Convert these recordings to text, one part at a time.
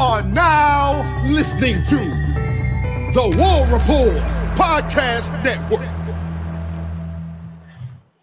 are now listening to the War Report Podcast Network.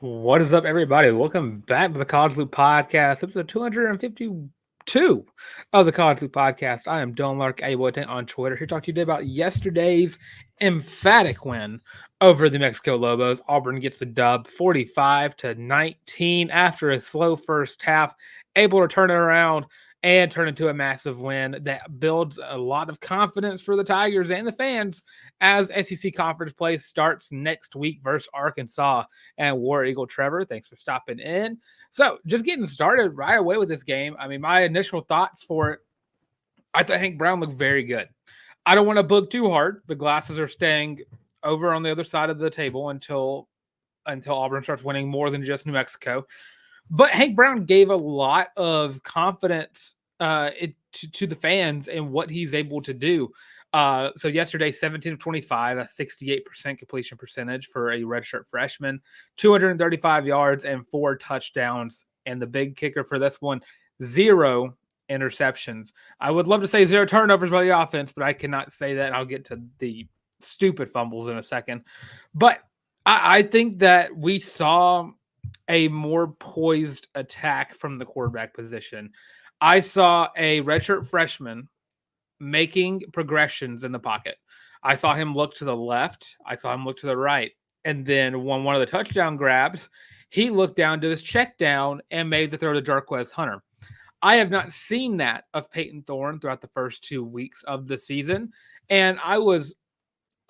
What is up, everybody? Welcome back to the College Loop Podcast, episode 252 of the College Loop Podcast. I am Larck on Twitter, here to talk to you today about yesterday's emphatic win over the Mexico Lobos. Auburn gets the dub 45-19 after a slow first half, able to turn it around and turn into a massive win that builds a lot of confidence for the Tigers and the fans as SEC Conference play starts next week versus Arkansas and War Eagle. Trevor, thanks for stopping in. So just getting started right away with this game. I mean, my initial thoughts for it, I thought Hank Brown looked very good. I don't want to book too hard. The glasses are staying over on the other side of the table until Auburn starts winning more than just New Mexico. But Hank Brown gave a lot of confidence to the fans and what he's able to do. So yesterday, 17 of 25, a 68% completion percentage for a redshirt freshman, 235 yards and 4 touchdowns. And the big kicker for this one, 0 interceptions. I would love to say 0 turnovers by the offense, but I cannot say that. I'll get to the stupid fumbles in a second. But I think that we saw a more poised attack from the quarterback position. I saw a redshirt freshman making progressions in the pocket. I saw him look to the left. I saw him look to the right. And then when one of the touchdown grabs, he looked down to his check down and made the throw to Jarquez Hunter. I have not seen that of Peyton Thorne throughout the first 2 weeks of the season. And I was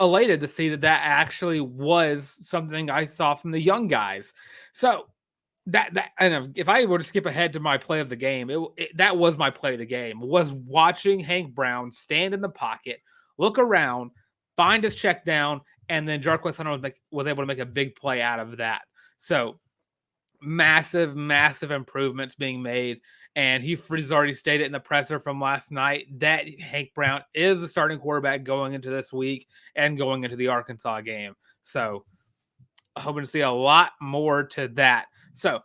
elated to see that actually was something I saw from the young guys. So that and if I were to skip ahead to my play of the game, that was my play of the game, was watching Hank Brown stand in the pocket, look around, find his check down, and then Jarquez Hunter was able to make a big play out of that. So massive improvements being made. And he's already stated in the presser from last night that Hank Brown is the starting quarterback going into this week and going into the Arkansas game. So hoping to see a lot more to that. So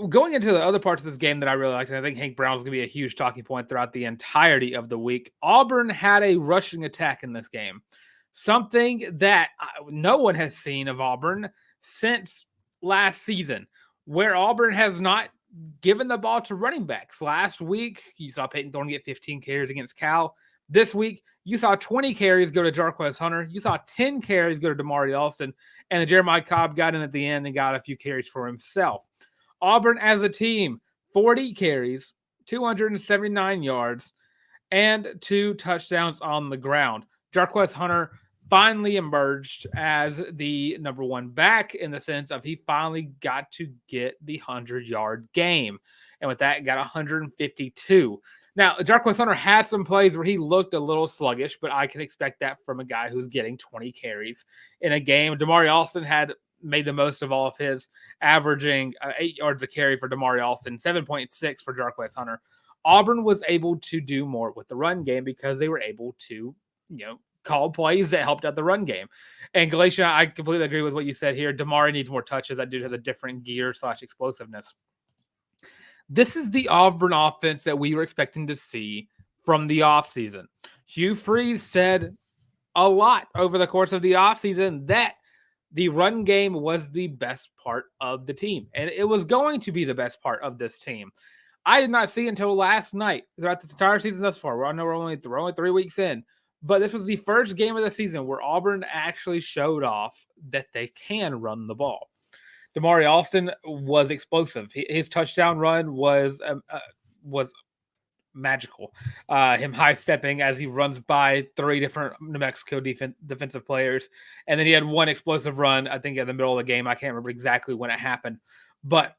going into the other parts of this game that I really liked, and I think Hank Brown is going to be a huge talking point throughout the entirety of the week. Auburn had a rushing attack in this game, something that no one has seen of Auburn since last season, where Auburn has not given the ball to running backs. Last week, you saw Peyton Thorne get 15 carries against Cal. This week, you saw 20 carries go to Jarquez Hunter. You saw 10 carries go to Damari Alston. And then Jeremiah Cobb got in at the end and got a few carries for himself. Auburn as a team, 40 carries, 279 yards, and 2 touchdowns on the ground. Jarquez Hunter finally emerged as the number 1 back in the sense of he finally got to get the 100-yard game. And with that, got 152. Now, Jarquez Hunter had some plays where he looked a little sluggish, but I can expect that from a guy who's getting 20 carries in a game. Damari Alston had made the most of all of his, averaging 8 yards a carry for Damari Alston, 7.6 for Jarquez Hunter. Auburn was able to do more with the run game because they were able to, call plays that helped out the run game. And Galatia, I completely agree with what you said here. Damari needs more touches. That dude has a different gear / explosiveness. This is the Auburn offense that we were expecting to see from the offseason. Hugh Freeze said a lot over the course of the offseason that the run game was the best part of the team. And it was going to be the best part of this team. I did not see until last night throughout this entire season thus far. I know we're only 3 weeks in. But this was the first game of the season where Auburn actually showed off that they can run the ball. Damari Alston was explosive. His touchdown run was magical. Him high-stepping as he runs by 3 different New Mexico defensive players. And then he had 1 explosive run, I think, in the middle of the game. I can't remember exactly when it happened. But,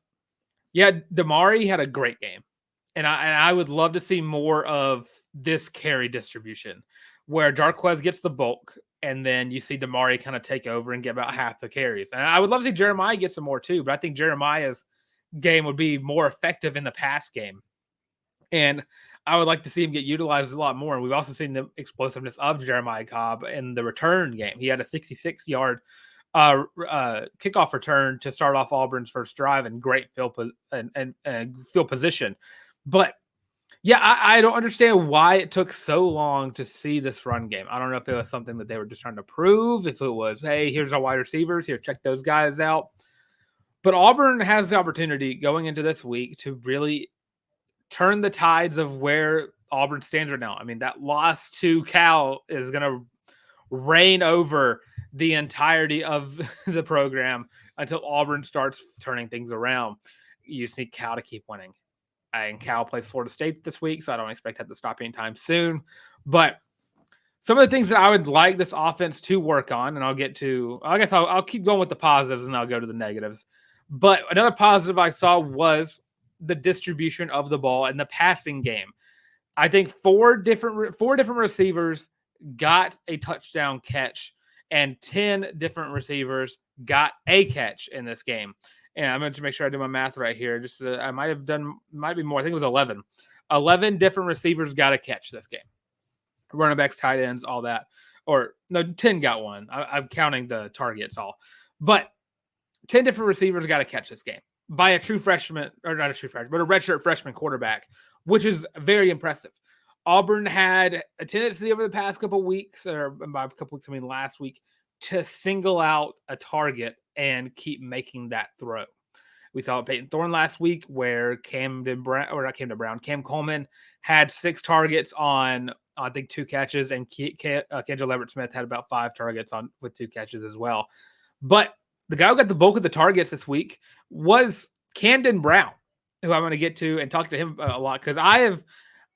yeah, Damari had a great game. And I would love to see more of this carry distribution, where Jarquez gets the bulk, and then you see Damari kind of take over and get about half the carries. And I would love to see Jeremiah get some more too, but I think Jeremiah's game would be more effective in the pass game. And I would like to see him get utilized a lot more. And we've also seen the explosiveness of Jeremiah Cobb in the return game. He had a 66-yard kickoff return to start off Auburn's first drive and great field position. But Yeah, I don't understand why it took so long to see this run game. I don't know if it was something that they were just trying to prove, if it was, hey, here's our wide receivers, here, check those guys out. But Auburn has the opportunity going into this week to really turn the tides of where Auburn stands right now. I mean, that loss to Cal is going to reign over the entirety of the program until Auburn starts turning things around. You just need Cal to keep winning. And Cal plays Florida State this week, so I don't expect that to stop anytime soon. But some of the things that I would like this offense to work on, and I'll get to, I guess I'll keep going with the positives and I'll go to the negatives. But another positive I saw was the distribution of the ball in the passing game. I think four different receivers got a touchdown catch, and 10 different receivers got a catch in this game. And I'm going to make sure I do my math right here. Just I might be more. I think it was 11. 11 different receivers got a catch this game. Running backs, tight ends, all that. Or no, 10 got one. I'm counting the targets all. But 10 different receivers got a catch this game by a true freshman, or not a true freshman, but a redshirt freshman quarterback, which is very impressive. Auburn had a tendency over the past couple of weeks, or by a couple of weeks, I mean last week, to single out a target and keep making that throw. We saw Peyton Thorne last week where Cam Coleman had 6 targets on, I think, 2 catches, and Kendall Everett-Smith had about 5 targets on with 2 catches as well. But the guy who got the bulk of the targets this week was Camden Brown, who I'm going to get to and talk to him a lot, because I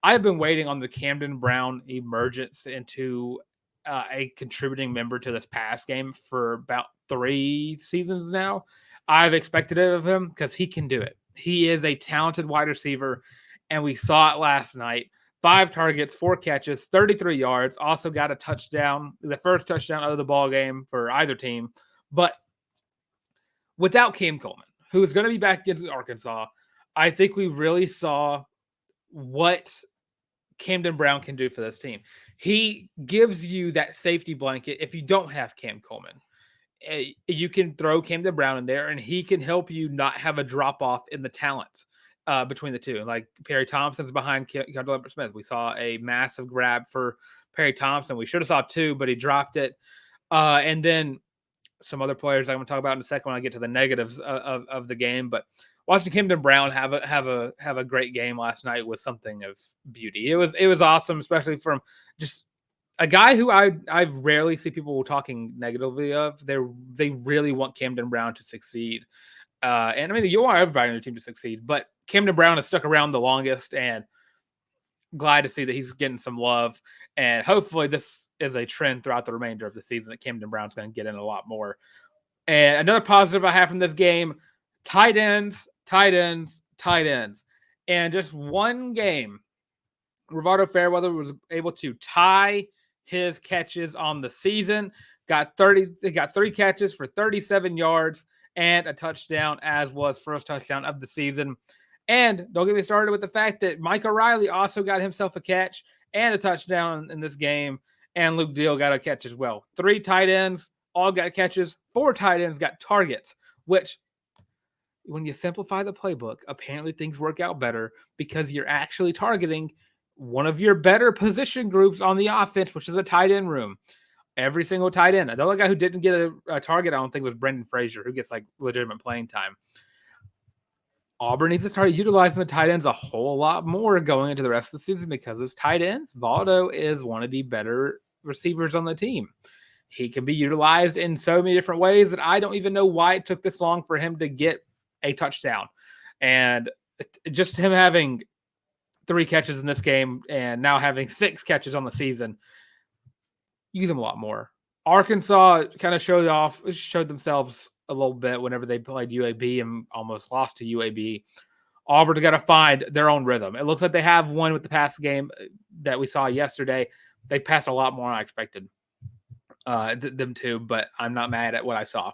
have been waiting on the Camden Brown emergence into a contributing member to this pass game for about 3 seasons now. I've expected it of him because he can do it. He is a talented wide receiver, and we saw it last night. 5 targets, 4 catches, 33 yards. Also got a touchdown, the first touchdown of the ball game for either team. But without Cam Coleman, who is going to be back against Arkansas, I think we really saw what Camden Brown can do for this team. He gives you that safety blanket if you don't have Cam Coleman. You can throw Camden Brown in there, and he can help you not have a drop-off in the talent between the two. Like Perry Thompson's behind Kendall Everett-Smith. We saw a massive grab for Perry Thompson. We should have saw 2, but he dropped it. And then some other players I'm going to talk about in a second when I get to the negatives of the game. But watching Camden Brown have a great game last night was something of beauty. It was awesome, especially from just a guy who I rarely see people talking negatively of. They really want Camden Brown to succeed. And I mean, you want everybody on your team to succeed, but Camden Brown has stuck around the longest, and glad to see that he's getting some love. And hopefully this is a trend throughout the remainder of the season that Camden Brown's going to get in a lot more. And another positive I have from this game, tight ends. And just one game, Rivaldo Fairweather was able to tie his catches on the season. Got 3 catches for 37 yards and a touchdown, as was first touchdown of the season. And don't get me started with the fact that Mike O'Reilly also got himself a catch and a touchdown in this game, and Luke Deal got a catch as well. 3 tight ends all got catches. 4 tight ends got targets, which when you simplify the playbook, apparently things work out better because you're actually targeting one of your better position groups on the offense, which is a tight end room. Every single tight end. The only guy who didn't get a target, I don't think, was Brendan Frazier, who gets like legitimate playing time. Auburn needs to start utilizing the tight ends a whole lot more going into the rest of the season because those tight ends, Valdo is one of the better receivers on the team. He can be utilized in so many different ways that I don't even know why it took this long for him to get a touchdown. And just him having 3 catches in this game and now having 6 catches on the season, use him a lot more. Arkansas kind of showed themselves a little bit whenever they played UAB and almost lost to UAB. Auburn's got to find their own rhythm. It looks like they have one with the pass game that we saw yesterday. They passed a lot more than I expected them to, but I'm not mad at what I saw.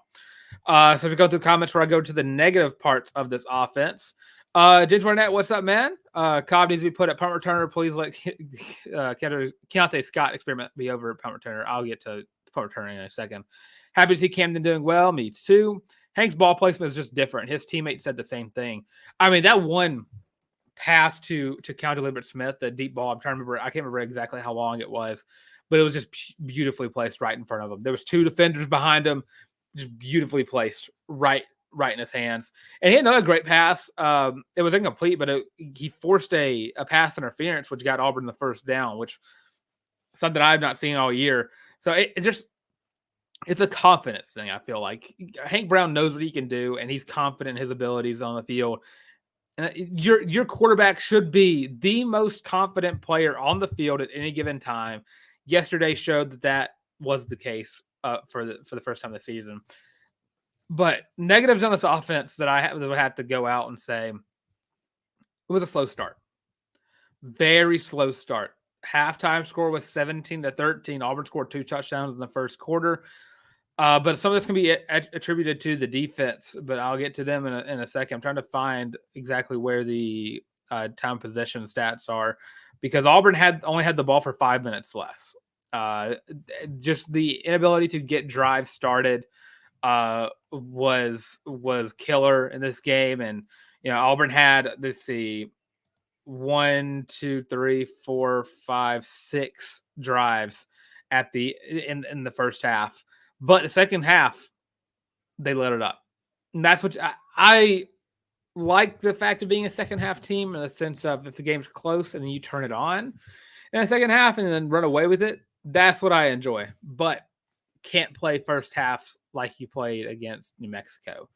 So to go through comments where I go to the negative parts of this offense. James Barnett, what's up, man? Cobb needs to be put at punt returner. Please let Keontae Scott experiment be over at punt returner. I'll get to punt returner in a second. Happy to see Camden doing well. Me too. Hank's ball placement is just different. His teammates said the same thing. I mean, that one pass to County Libbert Smith, the deep ball. I can't remember exactly how long it was, but it was just beautifully placed right in front of him. There was 2 defenders behind him, just beautifully placed right in his hands. And he had another great pass. It was incomplete, but he forced a pass interference, which got Auburn the first down, which is something I've not seen all year. So it's a confidence thing. I feel like Hank Brown knows what he can do, and he's confident in his abilities on the field. And your quarterback should be the most confident player on the field at any given time. Yesterday showed that was the case for the first time this season. But negatives on this offense that would have to go out and say it was a slow start. Very slow start. Halftime score was 17-13. Auburn scored 2 touchdowns in the first quarter. But some of this can be attributed to the defense, but I'll get to them in a second. I'm trying to find exactly where the time possession stats are, because Auburn only had the ball for 5 minutes less. Just the inability to get drives started was killer in this game. And Auburn had, let's see, 1, 2, 3, 4, 5, 6 drives in the first half. But the second half, they lit it up. And that's what I like, the fact of being a second half team, in the sense of if the game's close and then you turn it on in the second half and then run away with it. That's what I enjoy. But can't play first half like you played against New Mexico.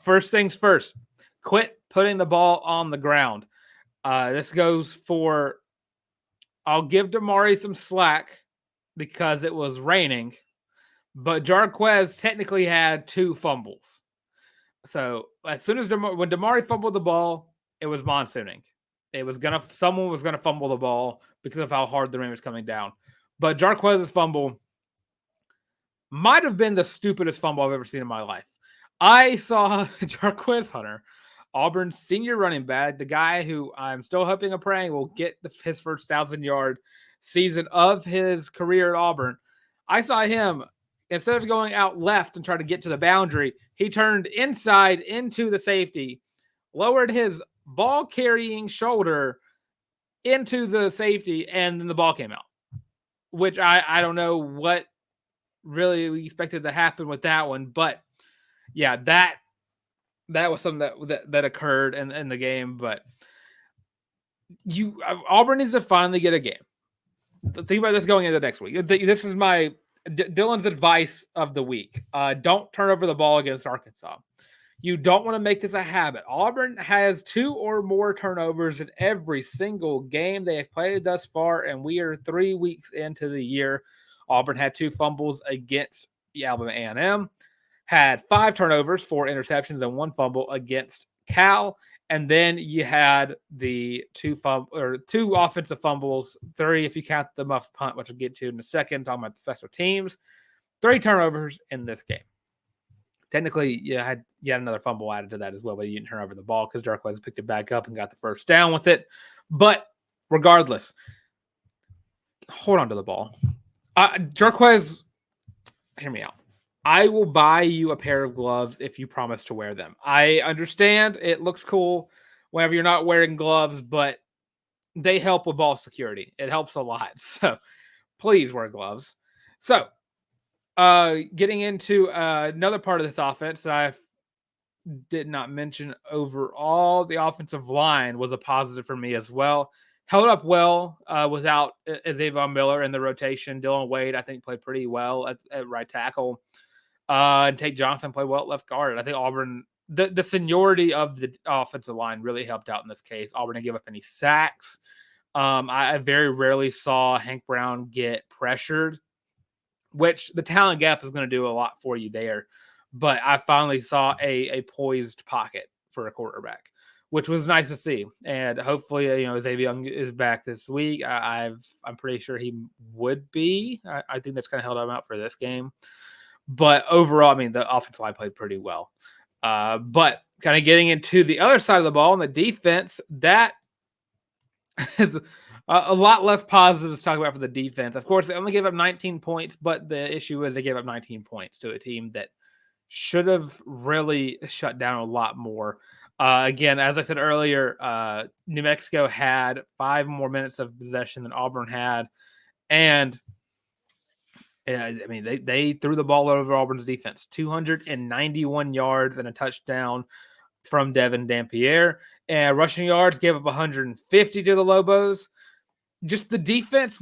First things first, quit putting the ball on the ground. This goes for, I'll give Damari some slack because it was raining, but Jarquez technically had 2 fumbles. So as soon as when Damari fumbled the ball, it was monsooning. Someone was gonna fumble the ball because of how hard the rain was coming down. But Jarquez's fumble might have been the stupidest fumble I've ever seen in my life. I saw Jarquez Hunter, Auburn's senior running back, the guy who I'm still hoping and praying will get his first 1,000-yard season of his career at Auburn. I saw him, instead of going out left and trying to get to the boundary, he turned inside into the safety, lowered his ball-carrying shoulder into the safety, and then the ball came out, which I don't know what really we expected to happen with that one. But, yeah, that was something that occurred in the game. But Auburn needs to finally get a game. Think about this going into next week. This is my Dylan's advice of the week. Don't turn over the ball against Arkansas. You don't want to make this a habit. Auburn has 2 or more turnovers in every single game they have played thus far, and we are 3 weeks into the year. Auburn had 2 fumbles against Alabama A&M, had 5 turnovers, 4 interceptions, and 1 fumble against Cal. And then you had the 2 offensive fumbles, 3 if you count the muff punt, which I'll get to in a second, talking about the special teams. 3 turnovers in this game. Technically, you had another fumble added to that as well, but you didn't turn over the ball because Jarquez picked it back up and got the first down with it. But regardless, hold on to the ball. Jarquez, hear me out. I will buy you a pair of gloves if you promise to wear them. I understand it looks cool whenever you're not wearing gloves, but they help with ball security. It helps a lot. So please wear gloves. So getting into another part of this offense that I did not mention, overall, the offensive line was a positive for me as well. Held up well without Xavier Miller in the rotation. Dylan Wade, I think, played pretty well at right tackle. And Tate Johnson played well at left guard. I think Auburn, the seniority of the offensive line really helped out in this case. Auburn didn't give up any sacks. I very rarely saw Hank Brown get pressured, which the talent gap is going to do a lot for you there. But I finally saw a poised pocket for a quarterback, which was nice to see. And hopefully, Xavier Young is back this week. I'm pretty sure he would be. I think that's kind of held him out for this game. But overall, I mean, the offensive line played pretty well. But kind of getting into the other side of the ball, and the defense, that is a lot less positive to talk about for the defense. Of course, they only gave up 19 points, but the issue is they gave up 19 points to a team that should have really shut down a lot more. Again, as I said earlier, New Mexico had 5 more minutes of possession than Auburn had, and I mean they threw the ball over Auburn's defense. 291 yards and a touchdown from Devin Dampier, and rushing yards gave up 150 to the Lobos. Just the defense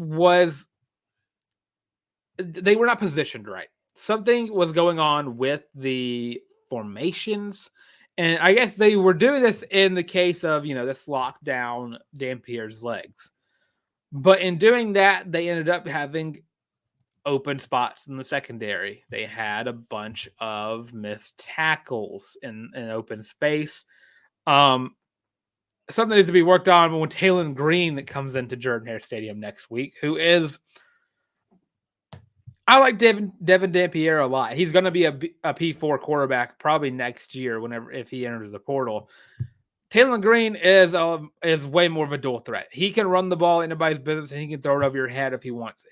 they were not positioned right. Something was going on with the formations. And I guess they were doing this in the case of, this lockdown Dampier's legs. But in doing that, they ended up having open spots in the secondary. They had a bunch of missed tackles in open space. Something needs to be worked on when Talon Green that comes into Jordan-Hare Stadium next week, who is – I like Devin Dampier a lot. He's going to be a P4 quarterback probably next year if he enters the portal. Talon Green is way more of a dual threat. He can run the ball in anybody's business, and he can throw it over your head if he wants,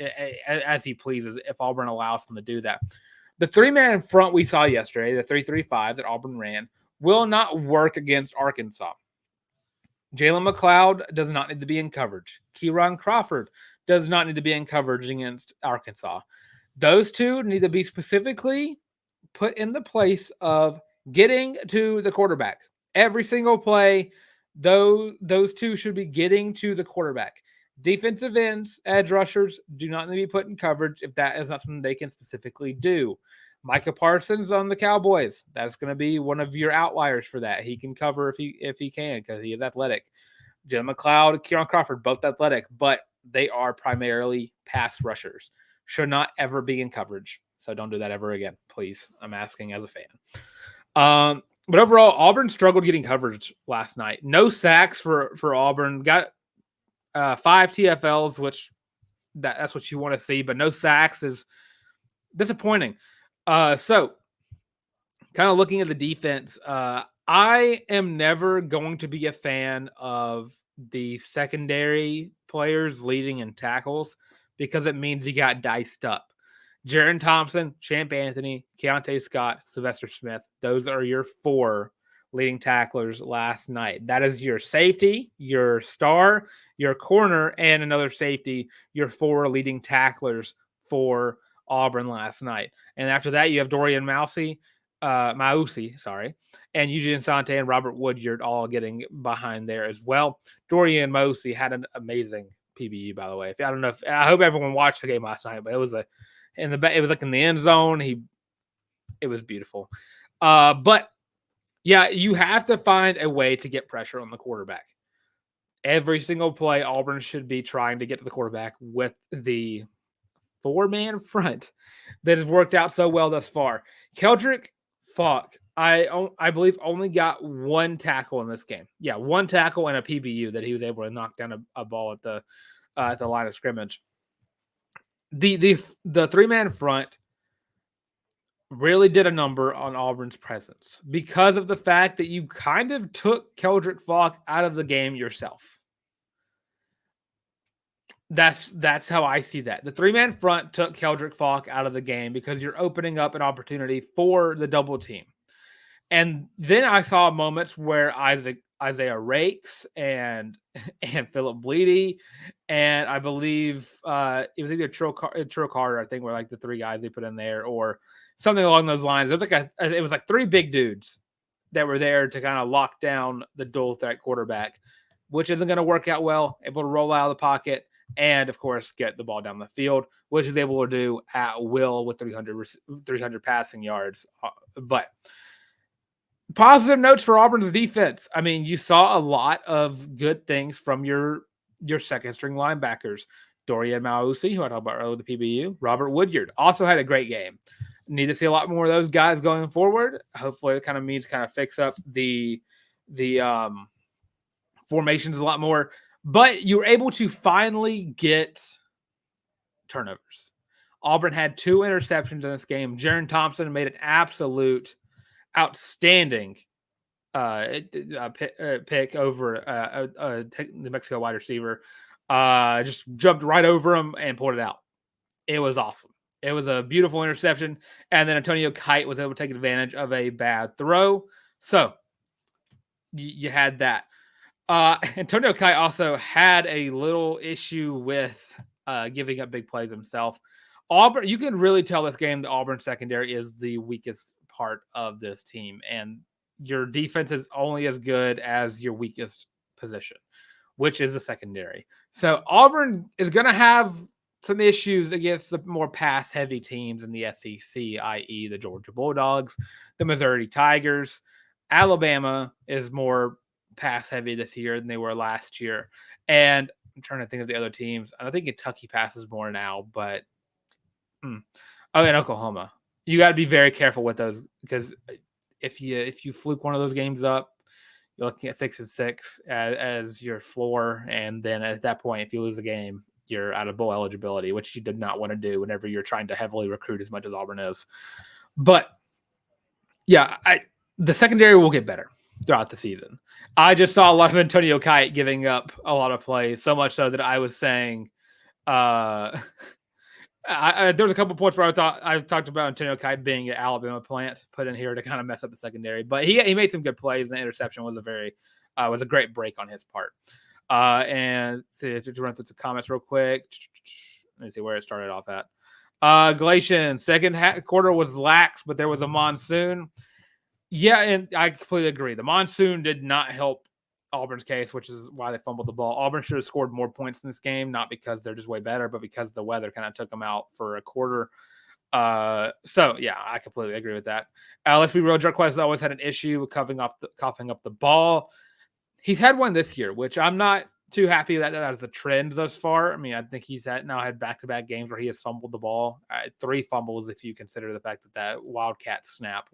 as he pleases, if Auburn allows him to do that. The 3-man in front we saw yesterday, the 3-3-5 that Auburn ran, will not work against Arkansas. Jalen McLeod does not need to be in coverage. Kieran Crawford does not need to be in coverage against Arkansas. Those two need to be specifically put in the place of getting to the quarterback. Every single play, those two should be getting to the quarterback. Defensive ends, edge rushers do not need to be put in coverage if that is not something they can specifically do. Micah Parsons on the Cowboys, that's going to be one of your outliers for that. He can cover if he can because he is athletic. Jalen McLeod, Kieran Crawford, both athletic, but they are primarily pass rushers. Should not ever be in coverage. So don't do that ever again, please. I'm asking as a fan. But overall, Auburn struggled getting coverage last night. No sacks for Auburn. Got 5 TFLs, which that's what you want to see, but no sacks is disappointing. So kind of looking at the defense, I am never going to be a fan of the secondary players leading in tackles because it means he got diced up. Jaron Thompson, Champ Anthony, Keontae Scott, Sylvester Smith. Those are your 4 leading tacklers last night. That is your safety, your star, your corner, and another safety, your 4 leading tacklers for Auburn last night. And after that, you have Dorian Mausi, and Eugene Sante and Robert Woodyard all getting behind there as well. Dorian Mausi had an amazing PBU, by the way. I hope everyone watched the game last night, but it was like in the end zone. It was beautiful. But yeah, you have to find a way to get pressure on the quarterback. Every single play, Auburn should be trying to get to the quarterback with the 4-man front that has worked out so well thus far. Keldrick Falk, I believe, only got 1 tackle in this game. Yeah, 1 tackle and a PBU that he was able to knock down a ball at the line of scrimmage. The 3-man front really did a number on Auburn's presence because of the fact that you kind of took Keldrick Falk out of the game yourself. That's how I see that. The 3-man front took Keldrick Falk out of the game because you're opening up an opportunity for the double team. And then I saw moments where Isaiah Rakes and Philip Bleedy, and I believe it was either Trill Carter, I think, were like the 3 guys they put in there, or something along those lines. It was like 3 big dudes that were there to kind of lock down the dual threat quarterback, which isn't going to work out well. Able to roll out of the pocket and, of course, get the ball down the field, which is able to do at will with 300 passing yards. But positive notes for Auburn's defense. I mean, you saw a lot of good things from your second-string linebackers. Dorian Mausi, who I talked about earlier with the PBU. Robert Woodyard also had a great game. Need to see a lot more of those guys going forward. Hopefully it kind of fix up the formations a lot more. But you were able to finally get turnovers. Auburn had 2 interceptions in this game. Jaron Thompson made an absolute outstanding pick over the Mexico wide receiver. Just jumped right over him and pulled it out. It was awesome. It was a beautiful interception, and then Antonio Kite was able to take advantage of a bad throw. So you had that. Antonio Kite also had a little issue with giving up big plays himself. Auburn, you can really tell this game the Auburn secondary is the weakest part of this team, and your defense is only as good as your weakest position, which is the secondary. So Auburn is going to have some issues against the more pass-heavy teams in the SEC, i.e. the Georgia Bulldogs, the Missouri Tigers. Alabama is more pass-heavy this year than they were last year. And I'm trying to think of the other teams. I think Kentucky passes more now, but and Oklahoma. You got to be very careful with those because if you fluke one of those games up, you're looking at 6-6 as your floor, and then at that point, if you lose a game, you're out of bowl eligibility, which you did not want to do whenever you're trying to heavily recruit as much as Auburn is. But yeah, the secondary will get better throughout the season. I just saw a lot of Antonio Kite giving up a lot of plays, so much so that I was saying, there was a couple points where I talked about Antonio Kite being an Alabama plant put in here to kind of mess up the secondary, but he made some good plays. And the interception was a great break on his part. And to run through some comments real quick. Let me see where it started off at. Galatian, second quarter was lax, but there was a monsoon. Yeah, and I completely agree. The monsoon did not help Auburn's case, which is why they fumbled the ball. Auburn should have scored more points in this game, not because they're just way better, but because the weather kind of took them out for a quarter. So yeah, I completely agree with that. Let's be real. Jarquez has always had an issue with coughing up the ball. He's had one this year, which I'm not too happy that is a trend thus far. I mean, I think he's had back-to-back games where he has fumbled the ball. 3 fumbles if you consider the fact that Wildcat snap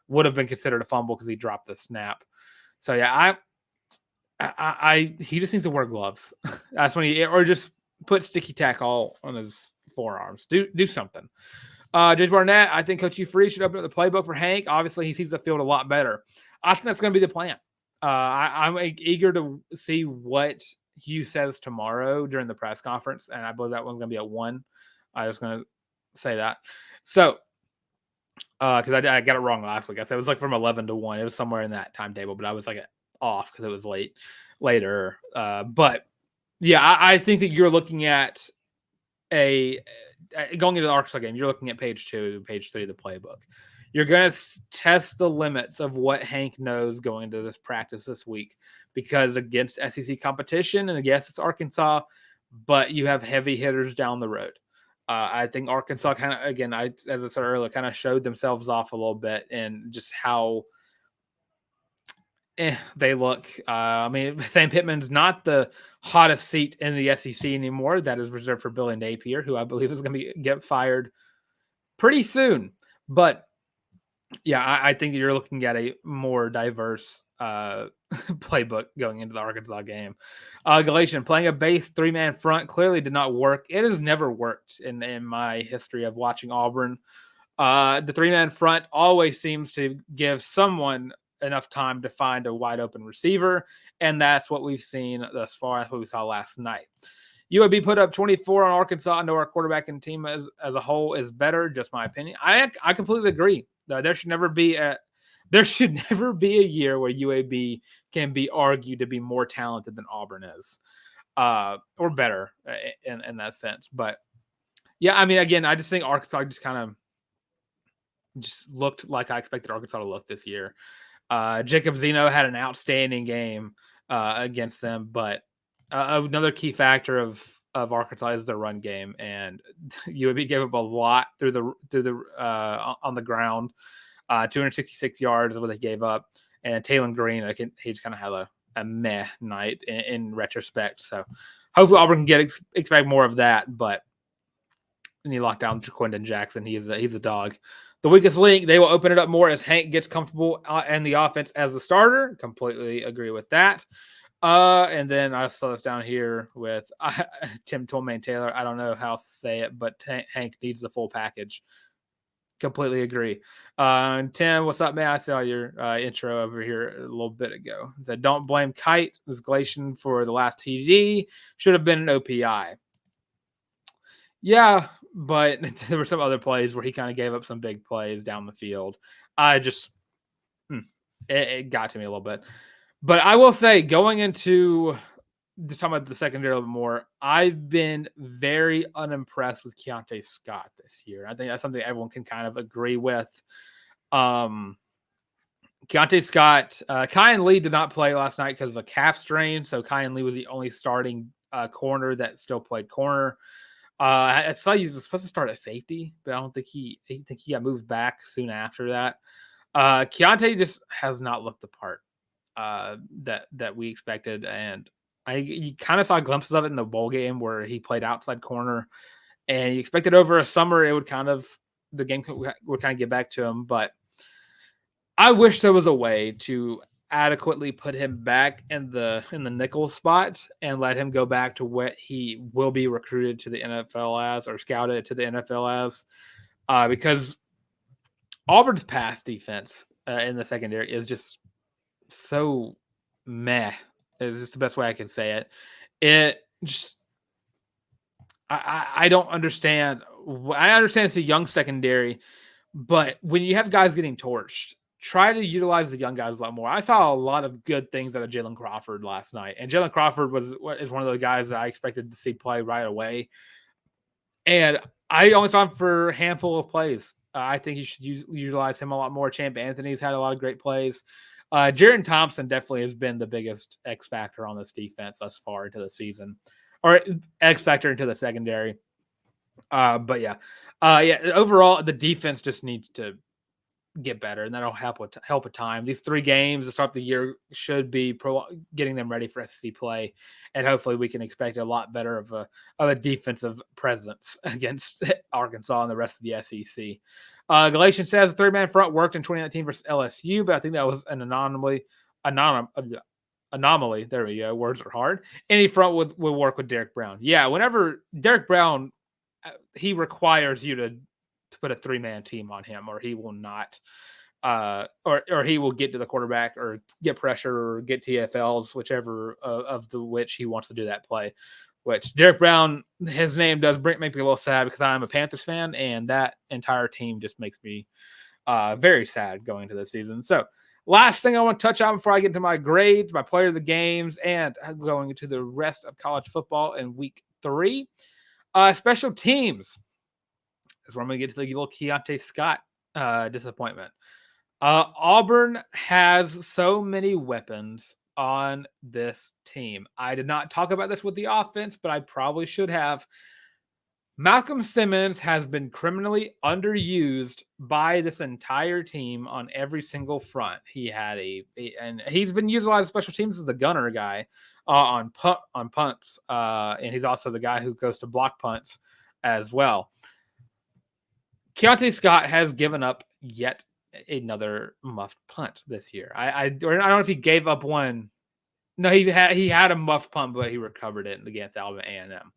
would have been considered a fumble because he dropped the snap. So yeah, he just needs to wear gloves. That's when or just put sticky tack all on his forearms. Do something. Judge Barnett, I think Coach Free should open up the playbook for Hank. Obviously, he sees the field a lot better. I think that's going to be the plan. I'm eager to see what Hugh says tomorrow during the press conference, and I believe that one's going to be at 1. I was going to say that. So, because I got it wrong last week. I said it was like from 11 to 1. It was somewhere in that timetable, but I was like off because it was later. But yeah, I think that you're looking at going into the Arkansas game. You're looking at page 2, page 3 of the playbook. You're going to test the limits of what Hank knows going into this practice this week, because against SEC competition, and yes, it's Arkansas, but you have heavy hitters down the road. I think Arkansas kind of, again, as I said earlier, kind of showed themselves off a little bit and just how they look. I mean, Sam Pittman's not the hottest seat in the SEC anymore. That is reserved for Billy Napier, who I believe is going to get fired pretty soon. But yeah, I think you're looking at a more diverse playbook going into the Arkansas game. Galatian, playing a base 3-man front clearly did not work. It has never worked in my history of watching Auburn. The 3-man front always seems to give someone enough time to find a wide open receiver, and that's what we've seen thus far. That's what we saw last night. UAB put up 24 on Arkansas. I know our quarterback and team as a whole is better, just my opinion. I completely agree. There should never be a year where UAB can be argued to be more talented than Auburn is, or better in that sense. But yeah, I mean, again, I just think Arkansas just looked like I expected Arkansas to look this year. Jacob Zeno had an outstanding game against them, but another key factor of Arkansas is their run game, and UAB gave up a lot through the on the ground. 266 yards is what they gave up, and Taylor Green, he just kind of had a meh night in retrospect. So hopefully Auburn can expect more of that. But and he locked down Jaquindon Jackson. He's a dog. The weakest link, they will open it up more as Hank gets comfortable in the offense as the starter. Completely agree with that. And then I saw this down here with Tim Tolman Taylor. I don't know how to say it, but Hank needs the full package. Completely agree. Tim, what's up, man? I saw your intro over here a little bit ago. It said, don't blame Kite. This Galatian for the last TD. Should have been an OPI. Yeah, but there were some other plays where he kind of gave up some big plays down the field. It got to me a little bit. But I will say, going into just talking about the secondary a little bit more, I've been very unimpressed with Keontae Scott this year. I think that's something everyone can kind of agree with. Keontae Scott, Kyan Lee did not play last night because of a calf strain. So Kyan Lee was the only starting corner that still played corner. I saw he was supposed to start at safety, but I don't think he got moved back soon after that. Keontae just has not looked the part that we expected, and you kind of saw glimpses of it in the bowl game where he played outside corner, and you expected over a summer it would the game would kind of get back to him. But I wish there was a way to adequately put him back in the nickel spot and let him go back to what he will be recruited to the NFL as, or scouted to the NFL as, because Auburn's pass defense in the secondary is just so meh. It's just the best way I can say it. It just, I don't understand. I understand it's a young secondary, but when you have guys getting torched, try to utilize the young guys a lot more. I saw a lot of good things out of Jalen Crawford last night, and Jalen Crawford is one of those guys that I expected to see play right away. And I only saw him for a handful of plays. I think you should utilize him a lot more. Champ Anthony's had a lot of great plays. Jaron Thompson definitely has been the biggest X factor on this defense thus far into the season, or X factor into the secondary. But yeah, overall the defense just needs to get better, and that'll help with time. These 3 games to start the year should be getting them ready for SEC play, and hopefully we can expect a lot better of a defensive presence against Arkansas and the rest of the SEC. Galatian says the 3-man front worked in 2019 versus LSU, but I think that was an anomaly. There we go. Words are hard. Any front would work with Derek Brown. Yeah, whenever Derek Brown, he requires you to put a 3-man team on him, or he will not, or he will get to the quarterback or get pressure or get TFLs, whichever of the which he wants to do that play. Which Derek Brown, his name does make me a little sad because I'm a Panthers fan, and that entire team just makes me very sad going into the season. So last thing I want to touch on before I get to my grades, my player of the games, and going into the rest of college football in week 3, special teams. Is where I'm going to get to the little Keontae Scott disappointment. Auburn has so many weapons on this team. I did not talk about this with the offense, but I probably should have. Malcolm Simmons has been criminally underused by this entire team on every single front. He had and he's been used a lot of special teams as the gunner guy on punts, and he's also the guy who goes to block punts as well. Keontae Scott has given up yet another muffed punt this year. I don't know if he gave up one. No, he had a muffed punt, but he recovered it against Alabama A&M.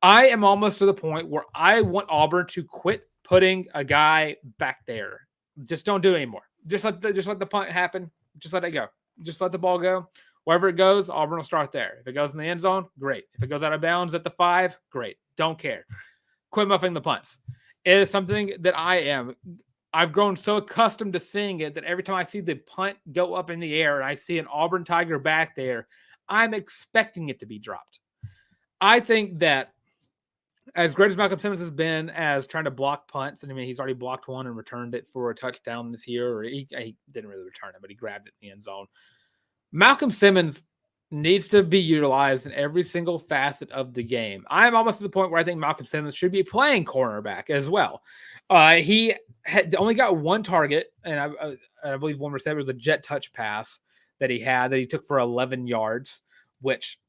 I am almost to the point where I want Auburn to quit putting a guy back there. Just don't do it anymore. Just let the punt happen. Just let it go. Just let the ball go. Wherever it goes, Auburn will start there. If it goes in the end zone, great. If it goes out of bounds at the 5, great. Don't care. Quit muffing the punts. It is something that I've grown so accustomed to seeing it that every time I see the punt go up in the air and I see an Auburn Tiger back there, I'm expecting it to be dropped. I think that as great as Malcolm Simmons has been as trying to block punts, and I mean, he's already blocked one and returned it for a touchdown this year, or he didn't really return it, but he grabbed it in the end zone. Malcolm Simmons needs to be utilized in every single facet of the game. I'm almost to the point where I think Malcolm Simmons should be playing cornerback as well. He had only got one target, and I believe one said it was a jet touch pass that he took for 11 yards, which,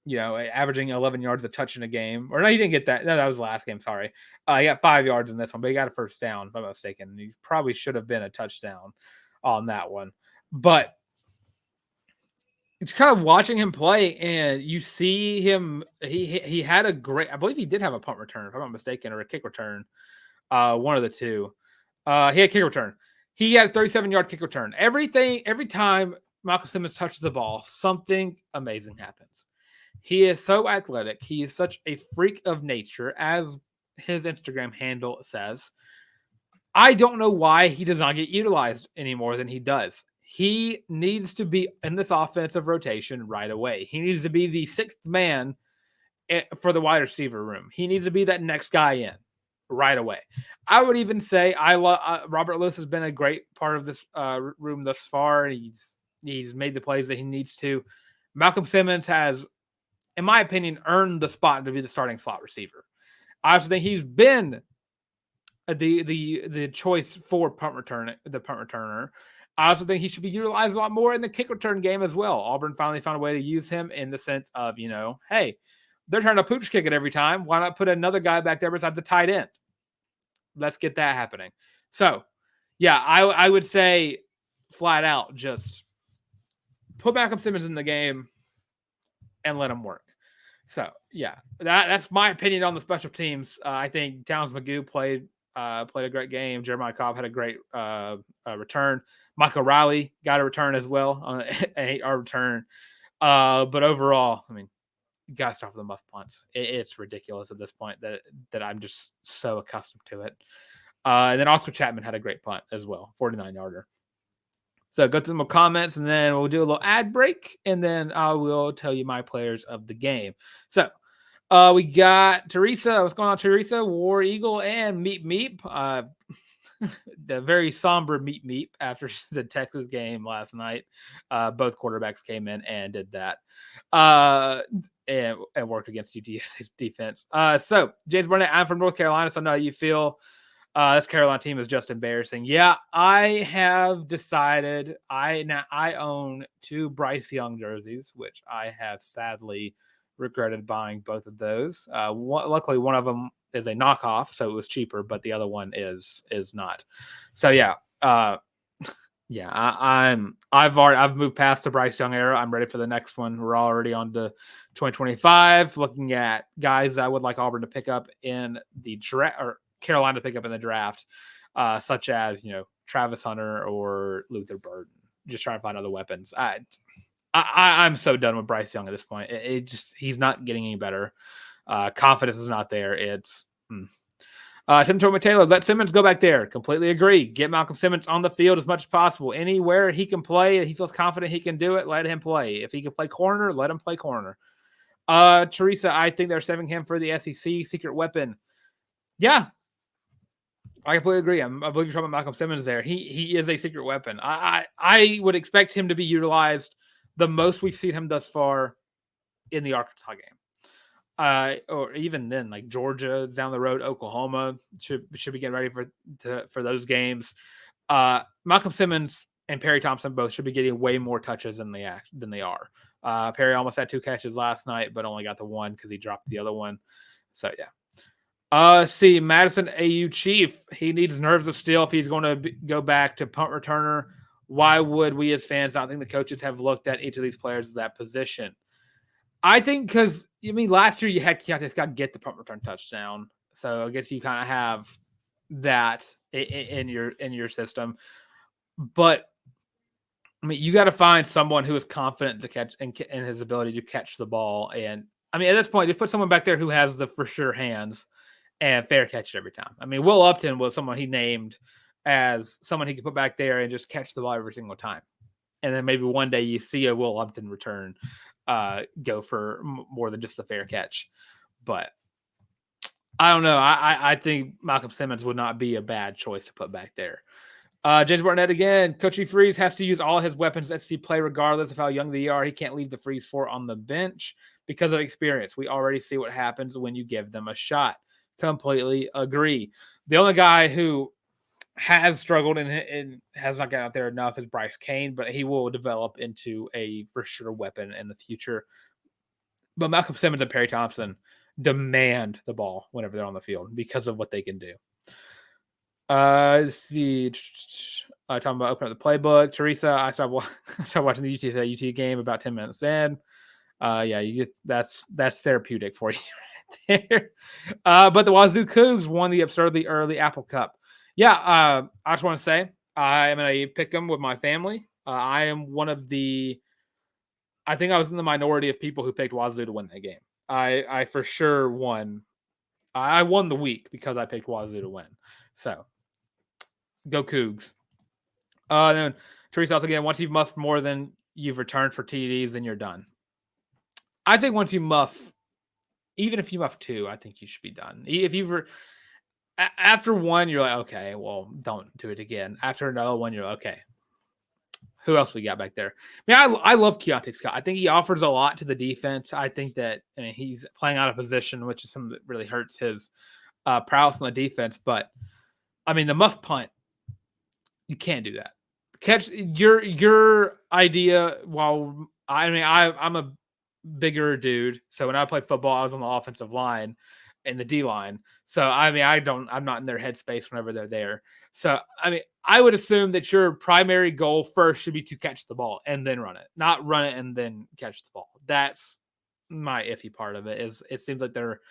you know, averaging 11 yards a touch in a game. Or no, he didn't get that. No, that was the last game. Sorry. He got 5 yards in this one, but he got a first down, if I'm not mistaken. He probably should have been a touchdown on that one. But it's kind of watching him play, and you see him. He had a great. I believe he did have a punt return, if I'm not mistaken, or a kick return. One of the two. He had a kick return. He had a 37-yard kick return. Every time Malcolm Simmons touches the ball, something amazing happens. He is so athletic. He is such a freak of nature, as his Instagram handle says, I don't know why he does not get utilized any more than he does. He needs to be in this offensive rotation right away. He needs to be the sixth man for the wide receiver room. He needs to be that next guy in right away. I would even say Robert Lewis has been a great part of this room thus far. He's made the plays that he needs to. Malcolm Simmons has, in my opinion, earned the spot to be the starting slot receiver. I also think he's been the choice for the punt returner. I also think he should be utilized a lot more in the kick return game as well. Auburn finally found a way to use him in the sense of, hey, they're trying to pooch kick it every time. Why not put another guy back there beside the tight end? Let's get that happening. So, yeah, I would say flat out just put Malcolm Simmons in the game and let him work. So, yeah, that's my opinion on the special teams. I think Towns Magoo played a great game. Jeremiah Cobb had a great return. Michael Riley got a return as well on an 8-yard return. But overall, I mean, you got to start with the muff punts. It's ridiculous at this point that I'm just so accustomed to it. And then Oscar Chapman had a great punt as well, 49-yarder. So go to some more comments, and then we'll do a little ad break, and then I will tell you my players of the game. So we got Teresa. What's going on, Teresa? War Eagle and Meep Meep. The very somber Meep Meep after the Texas game last night. Both quarterbacks came in and did that. And worked against UTSA's defense. So James Burnett, I'm from North Carolina, so I know how you feel. This Carolina team is just embarrassing. Yeah, I have decided I own 2 Bryce Young jerseys, which I have sadly regretted buying both of those. Luckily, one of them is a knockoff, so it was cheaper, but the other one is not. So yeah, I've moved past the Bryce Young era. I'm ready for the next one. We're already on to 2025. Looking at guys I would like Auburn to pick up in the draft, or Carolina to pick up in the draft, such as Travis Hunter or Luther Burden. Just trying to find other weapons. I'm so done with Bryce Young at this point. He's not getting any better. Confidence is not there. It's Tim Torment Taylor, let Simmons go back there. Completely agree. Get Malcolm Simmons on the field as much as possible. Anywhere he can play, he feels confident he can do it, let him play. If he can play corner, let him play corner. Teresa, I think they're saving him for the SEC secret weapon. Yeah, I completely agree. I believe you're talking about Malcolm Simmons there. He is a secret weapon. I would expect him to be utilized the most we've seen him thus far in the Arkansas game. Or even then, like Georgia down the road, Oklahoma should be getting ready for those games. Malcolm Simmons and Perry Thompson both should be getting way more touches than they are. Perry almost had 2 catches last night, but only got the one because he dropped the other one. So yeah. See, Madison AU Chief, he needs nerves of steel if he's going to go back to punt returner. Why would we as fans not think the coaches have looked at each of these players at that position? I think because, last year you had Keontae Scott get the punt return touchdown. So I guess you kind of have that in your system. But, you got to find someone who is confident to catch in his ability to catch the ball. And, at this point, just put someone back there who has the for sure hands and fair catch it every time. Will Upton was someone he named as someone he could put back there and just catch the ball every single time. And then maybe one day you see a Will Upton return go for more than just a fair catch. But I don't know. I think Malcolm Simmons would not be a bad choice to put back there. James Barnett again. Coach Freeze has to use all his weapons at SC play regardless of how young they are. He can't leave the Freeze 4 on the bench because of experience. We already see what happens when you give them a shot. Completely agree. The only guy who has struggled and has not gotten out there enough is Bryce Kane, but he will develop into a for sure weapon in the future. But Malcolm Simmons and Perry Thompson demand the ball whenever they're on the field because of what they can do. Let's see. Talking about opening up the playbook. Teresa, I started watching the UT game about 10 minutes in. That's therapeutic for you right there. But the Wazoo Cougs won the absurdly early Apple Cup. I just want to say I am going to pick them with my family. I am one of I think I was in the minority of people who picked Wazoo to win that game. I for sure won I won the week because I picked Wazoo to win. So go Cougs. Then Teresa also again, once you've muffed more than you've returned for TDs, then you're done. I think once you muff, even if you muff 2, I think you should be done. If you've after 1, you're like, okay, well, don't do it again. After another 1, you're like, okay. Who else we got back there? I love Keontae Scott. I think he offers a lot to the defense. I think that he's playing out of position, which is something that really hurts his prowess on the defense. But I mean, the muff punt, you can't do that. Catch your idea. While I'm a bigger dude, so when I played football, I was on the offensive line and the D line. So I'm not in their headspace whenever they're there. So I would assume that your primary goal first should be to catch the ball and then run it, not run it and then catch the ball. That's my iffy part of it. Is it seems like they're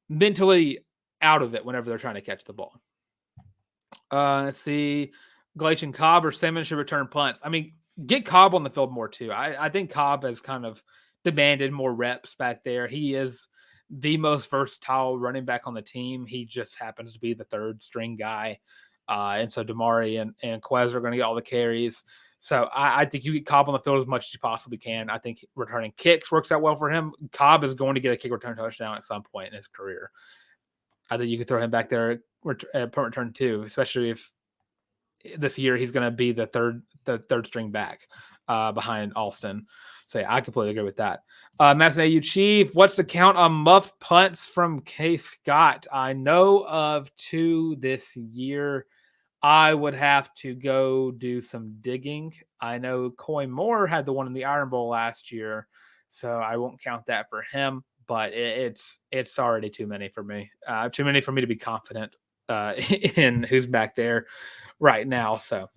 mentally out of it whenever they're trying to catch the ball. Let's see, Galatian Cobb or Simmons should return punts. I mean, get Cobb on the field more too. I think Cobb has kind of demanded more reps back there. He is the most versatile running back on the team. He just happens to be the third string guy. And so Damari and Quez are going to get all the carries. So I think you get Cobb on the field as much as you possibly can. I think returning kicks works out well for him. Cobb is going to get a kick return touchdown at some point in his career. I think you could throw him back there at punt return too, especially if this year he's going to be the third string back behind Alston. So yeah, I completely agree with that. Madison AU Chief, what's the count on muff punts from K. Scott? I know of 2 this year. I would have to go do some digging. I know Coy Moore had the one in the Iron Bowl last year, so I won't count that for him. But it's already too many for me. Too many for me to be confident in who's back there right now. So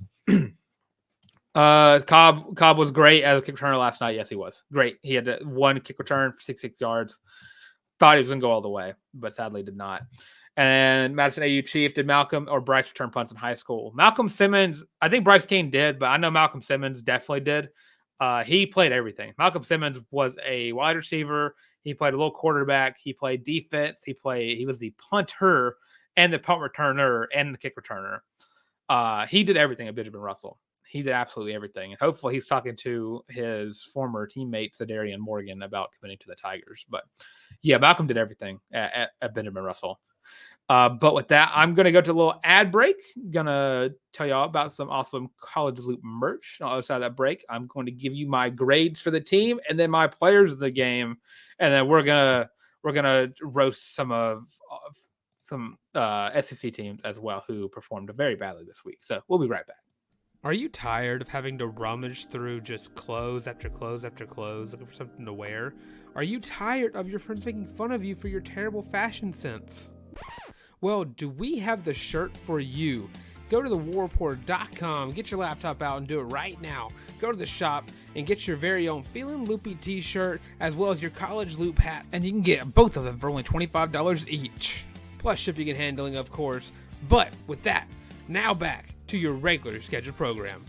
Cobb was great as a kick returner last night. Yes, he was great. He had 1 kick return for 66 yards. Thought he was going to go all the way, but sadly did not. And Madison AU Chief, did Malcolm or Bryce return punts in high school? Malcolm Simmons, I think Bryce Kane did, but I know Malcolm Simmons definitely did. He played everything. Malcolm Simmons was a wide receiver. He played a little quarterback. He played defense. He was the punter and the punt returner and the kick returner. He did everything at Benjamin Russell. He did absolutely everything. And hopefully he's talking to his former teammate, Zadarian Morgan, about committing to the Tigers. But yeah, Malcolm did everything at Benjamin Russell. But with that, I'm going to go to a little ad break. Going to tell y'all about some awesome College Loop merch. On the other side of that break, I'm going to give you my grades for the team and then my players of the game. And then we're gonna roast some SEC teams as well who performed very badly this week. So we'll be right back. Are you tired of having to rummage through just clothes after clothes after clothes looking for something to wear? Are you tired of your friends making fun of you for your terrible fashion sense? Well, do we have the shirt for you? Go to thewarreport.com, get your laptop out and do it right now. Go to the shop and get your very own Feelin' Loopy t-shirt as well as your College Loop hat, and you can get both of them for only $25 each. Plus shipping and handling, of course. But with that, now back to your regular scheduled program.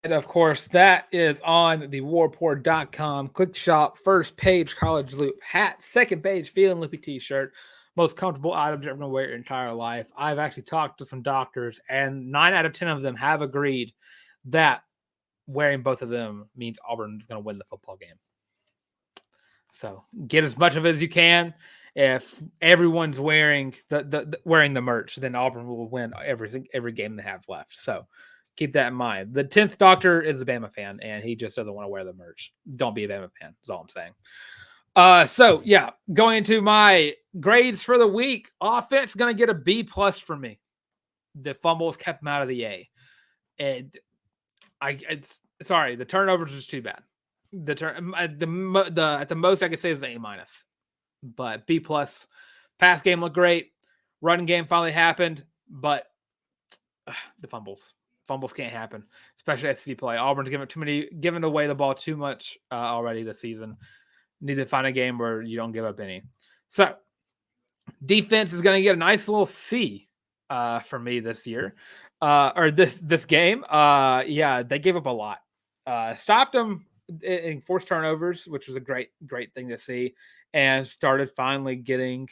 And of course, that is on thewarreport.com. Click shop, first page College Loop hat, second page Feelin' Loopy t-shirt. Most comfortable items you're ever going to wear your entire life. I've actually talked to some doctors, and 9 out of 10 of them have agreed that wearing both of them means Auburn is going to win the football game. So get as much of it as you can. If everyone's wearing wearing the merch, then Auburn will win every game they have left. So keep that in mind. The 10th doctor is a Bama fan, and he just doesn't want to wear the merch. Don't be a Bama fan, is all I'm saying. So yeah, going into my grades for the week, offense is going to get a B+ from me. The fumbles kept them out of the A. And the turnovers was too bad. At the most I could say is an A-, but B+. Pass game looked great. Running game finally happened, but the fumbles can't happen, especially at SEC play. Auburn's giving away the ball too much already this season. Need to find a game where you don't give up any. So defense is going to get a nice little C for me this year, or this game. Yeah, they gave up a lot. Stopped them enforced turnovers, which was a great thing to see, and started finally getting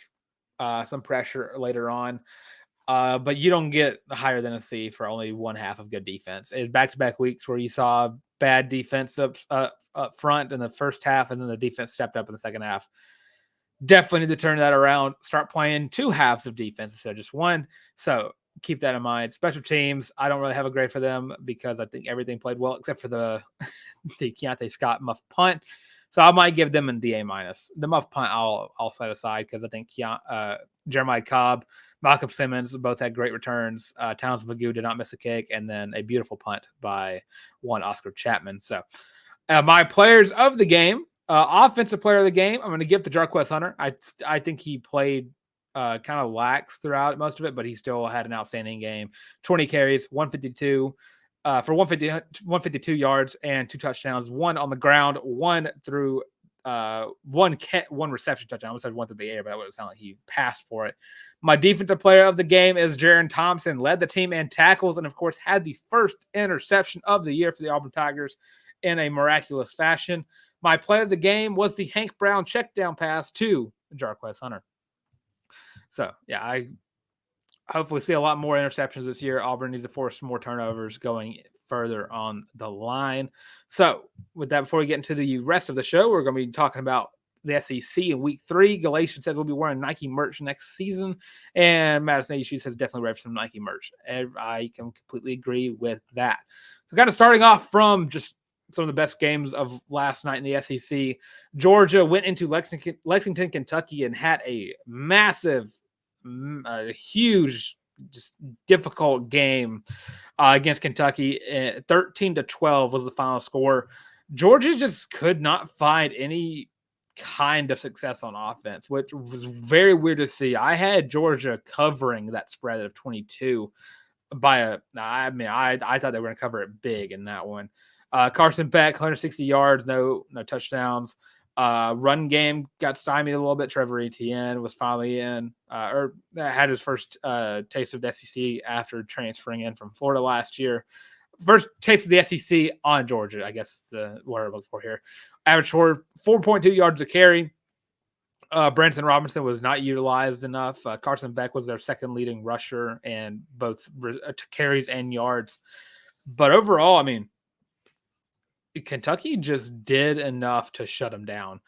some pressure later on. But you don't get higher than a C for only one half of good defense. It's back-to-back weeks where you saw bad defense up front in the first half, and then the defense stepped up in the second half. Definitely need to turn that around. Start playing 2 halves of defense instead of just one. So keep that in mind. Special teams, I don't really have a grade for them because I think everything played well except for the Keontae Scott muff punt. So I might give them an A minus. The muff punt I'll set aside because I think Jeremiah Cobb, Malcolm Simmons both had great returns. Towns Magoo did not miss a kick, and then a beautiful punt by one Oscar Chapman. So my players of the game, offensive player of the game, I'm going to give to Jarquez Hunter. I think he played kind of lax throughout most of it, but he still had an outstanding game. 20 carries, 152 for 152 yards and 2 touchdowns, 1 on the ground, 1 through one reception touchdown. I almost said 1 through the air, but that would sound like he passed for it. My defensive player of the game is Jaron Thompson, led the team in tackles and, of course, had the first interception of the year for the Auburn Tigers in a miraculous fashion. My play of the game was the Hank Brown check down pass to Jarquez Hunter. So, yeah, I hopefully see a lot more interceptions this year. Auburn needs to force more turnovers going further on the line. So, with that, before we get into the rest of the show, we're going to be talking about the SEC in week 3. Galatian says we'll be wearing Nike merch next season. And Madison ASU says definitely ready for some Nike merch. And I can completely agree with that. So, kind of starting off from just some of the best games of last night in the SEC. Georgia went into Lexington, Kentucky, and had a massive, huge, just difficult game against Kentucky. 13-12 was the final score. Georgia just could not find any kind of success on offense, which was very weird to see. I had Georgia covering that spread of 22 by I thought they were going to cover it big in that one. Carson Beck, 160 yards, no touchdowns. Run game got stymied a little bit. Trevor Etienne was finally in, or had his first taste of the SEC after transferring in from Florida last year. First taste of the SEC on Georgia, I guess is the word I'm looking for here. Average for 4.2 yards a carry. Branson Robinson was not utilized enough. Carson Beck was their second leading rusher and both carries and yards. But overall, I mean, Kentucky just did enough to shut them down.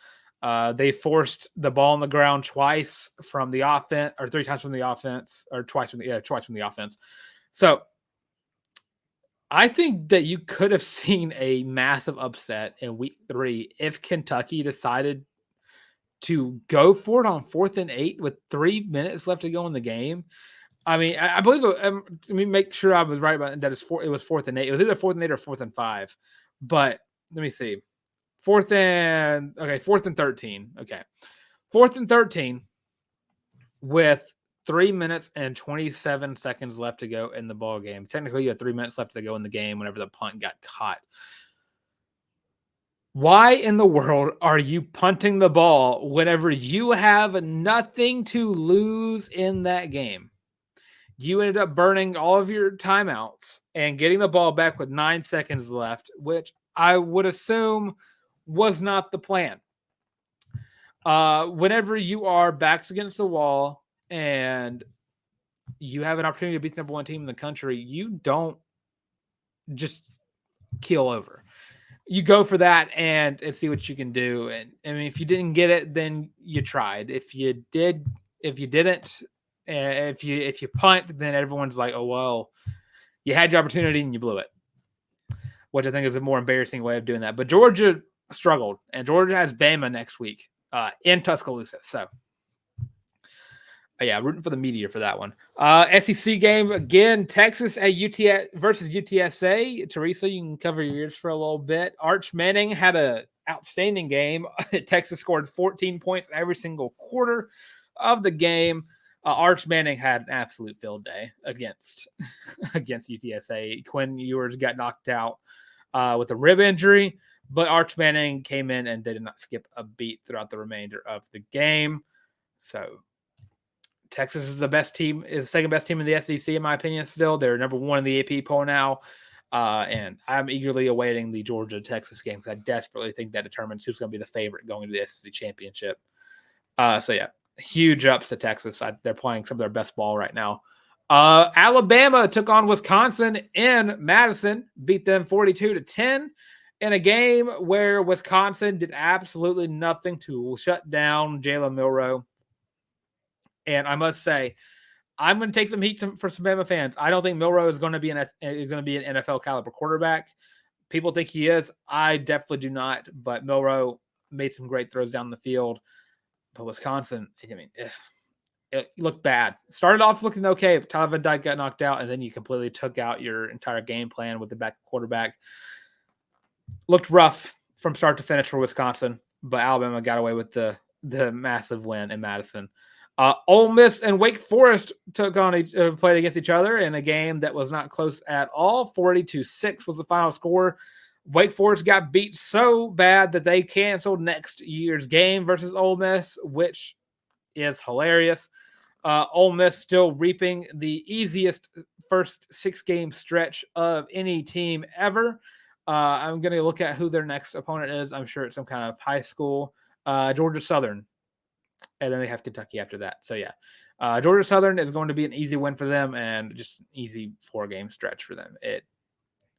They forced the ball on the ground twice from the offense, or 3 times from the offense, or twice from the offense. So I think that you could have seen a massive upset in week 3 if Kentucky decided to go for it on 4th and 8 with 3 minutes left to go in the game. I mean, I believe. Let me make sure I was right about that. It was 4th and 8. It was either 4th and 8 or 4th and 5. But let me see. 4th and 13. Okay. 4th and 13 with 3 minutes and 27 seconds left to go in the ball game. Technically, you had 3 minutes left to go in the game whenever the punt got caught. Why in the world are you punting the ball whenever you have nothing to lose in that game? You ended up burning all of your timeouts and getting the ball back with 9 seconds left, which I would assume was not the plan. Whenever you are backs against the wall and you have an opportunity to beat the number 1 team in the country, you don't just keel over. You go for that and see what you can do. And I mean, if you didn't get it, then you tried. If you didn't, if you punt, then everyone's like, oh, well, you had your opportunity and you blew it, which I think is a more embarrassing way of doing that. But Georgia struggled, and Georgia has Bama next week in Tuscaloosa. So, yeah, rooting for the Meteor for that one. SEC game again, Texas at versus UTSA. Teresa, you can cover your ears for a little bit. Arch Manning had an outstanding game. Texas scored 14 points every single quarter of the game. Arch Manning had an absolute field day against UTSA. Quinn Ewers got knocked out with a rib injury, but Arch Manning came in and did not skip a beat throughout the remainder of the game. So Texas is the second best team in the SEC, in my opinion. Still, they're number 1 in the AP poll now. And I'm eagerly awaiting the Georgia-Texas game because I desperately think that determines who's going to be the favorite going into the SEC championship. So yeah, huge ups to Texas. They're playing some of their best ball right now. Alabama took on Wisconsin in Madison, beat them 42-10 in a game where Wisconsin did absolutely nothing to shut down Jalen Milroe. And I must say, I'm going to take some heat for some Bama fans. I don't think Milroe is going to be an NFL caliber quarterback. People think he is. I definitely do not. But Milroe made some great throws down the field. But Wisconsin, I mean, it looked bad. Started off looking okay. Tyler Van Dyke got knocked out, and then you completely took out your entire game plan with the backup quarterback. Looked rough from start to finish for Wisconsin, but Alabama got away with the massive win in Madison. Ole Miss and Wake Forest played against each other in a game that was not close at all. 40-6 was the final score. Wake Forest got beat so bad that they canceled next year's game versus Ole Miss, which is hilarious. Ole Miss still reaping the easiest first 6-game stretch of any team ever. I'm going to look at who their next opponent is. I'm sure it's some kind of high school. Georgia Southern. And then they have Kentucky after that. So, yeah. Georgia Southern is going to be an easy win for them and just an easy 4-game stretch for them.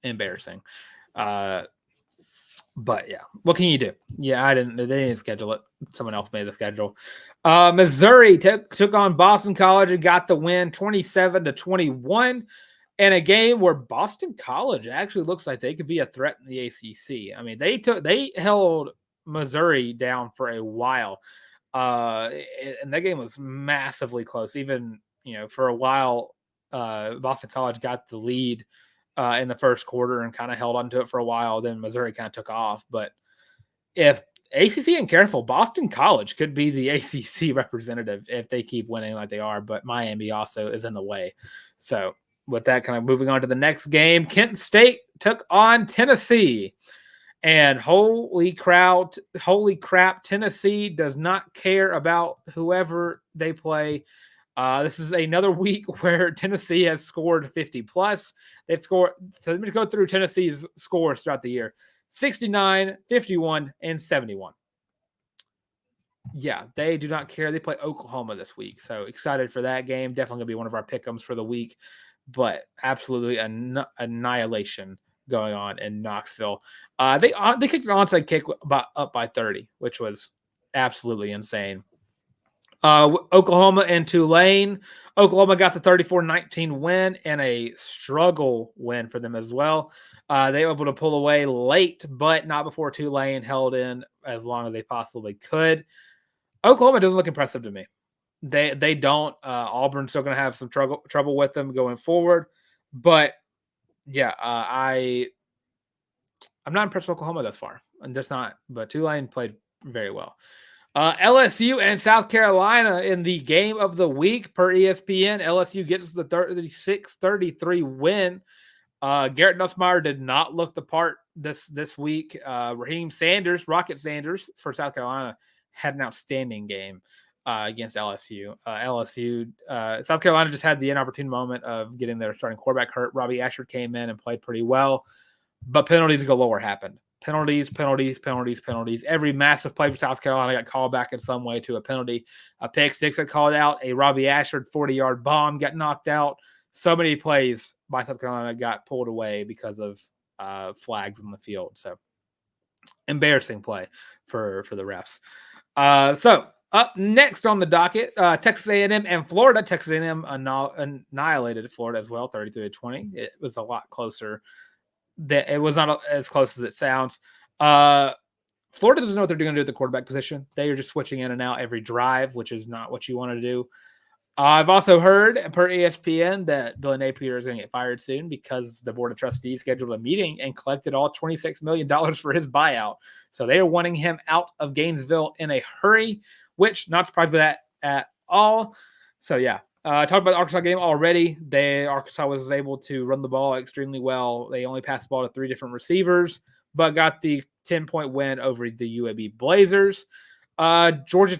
Embarrassing. But yeah, what can you do? Yeah, they didn't schedule it. Someone else made the schedule. Missouri took on Boston College and got the win 27-21 in a game where Boston College actually looks like they could be a threat in the ACC. I mean, they held Missouri down for a while. And that game was massively close. Even, for a while, Boston College got the lead in the first quarter and kind of held onto it for a while. Then Missouri kind of took off. But if ACC ain't careful, Boston College could be the ACC representative if they keep winning like they are. But Miami also is in the way. So with that, kind of moving on to the next game, Kent State took on Tennessee. And holy crap, Tennessee does not care about whoever they play. This is another week where Tennessee has scored 50+. They've scored, so let me go through Tennessee's scores throughout the year. 69, 51, and 71. Yeah, they do not care. They play Oklahoma this week. So excited for that game. Definitely going to be one of our pick'ems for the week. But absolutely annihilation going on in Knoxville. They kicked an onside kick up by 30, which was absolutely insane. Oklahoma and Tulane. Oklahoma got the 34-19 win and a struggle win for them as well. They were able to pull away late, but not before Tulane held in as long as they possibly could. Oklahoma doesn't look impressive to me. They don't. Auburn's still going to have some trouble with them going forward. But, yeah, I'm not impressed with Oklahoma thus far. I'm just not. But Tulane played very well. LSU and South Carolina in the game of the week per ESPN. LSU gets the 36-33 win. Garrett Nussmeier did not look the part this week. Raheem Sanders, Rocket Sanders for South Carolina, had an outstanding game against LSU. South Carolina just had the inopportune moment of getting their starting quarterback hurt. Robbie Ashford came in and played pretty well, but penalties galore happened. Penalties. Every massive play for South Carolina got called back in some way to a penalty. A pick six got called out. A Robbie Ashford 40-yard bomb got knocked out. So many plays by South Carolina got pulled away because of flags on the field. So embarrassing play for the refs. So up next on the docket, Texas A&M and Florida. Texas A&M annihilated Florida as well, 33-20. It was a lot closer. It was not as close as it sounds. Florida doesn't know what they're doing to do at the quarterback position. They are just switching in and out every drive, which is not what you want to do. I've also heard per ESPN that Billy Napier is going to get fired soon because the Board of Trustees scheduled a meeting and collected all $26 million for his buyout. So they are wanting him out of Gainesville in a hurry, which not surprised by that at all. So, yeah. Talked about the Arkansas game already. Arkansas was able to run the ball extremely well. They only passed the ball to 3 different receivers, but got the 10-point win over the UAB Blazers. Georgia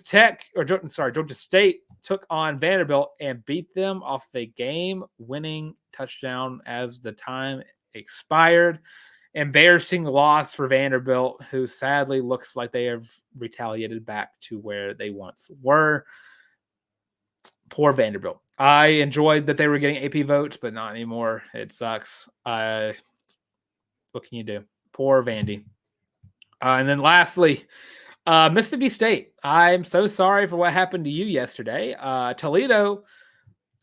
State took on Vanderbilt and beat them off a game-winning touchdown as the time expired. Embarrassing loss for Vanderbilt, who sadly looks like they have retaliated back to where they once were. Poor Vanderbilt. I enjoyed that they were getting AP votes, but not anymore. It sucks. What can you do? Poor Vandy. And then lastly, Mississippi State. I'm so sorry for what happened to you yesterday. Toledo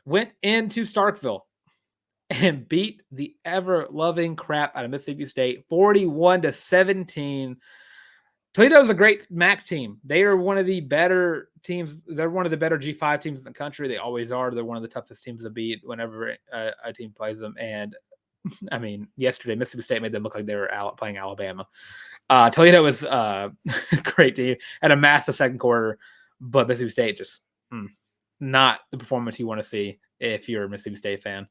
went into Starkville and beat the ever-loving crap out of Mississippi State, 41-17. Toledo is a great MAC team. They are one of the better teams. They're one of the better G5 teams in the country. They always are. They're one of the toughest teams to beat whenever a team plays them. And, I mean, yesterday, Mississippi State made them look like they were playing Alabama. Toledo was a great team. Had a massive second quarter, but Mississippi State just not the performance you want to see if you're a Mississippi State fan.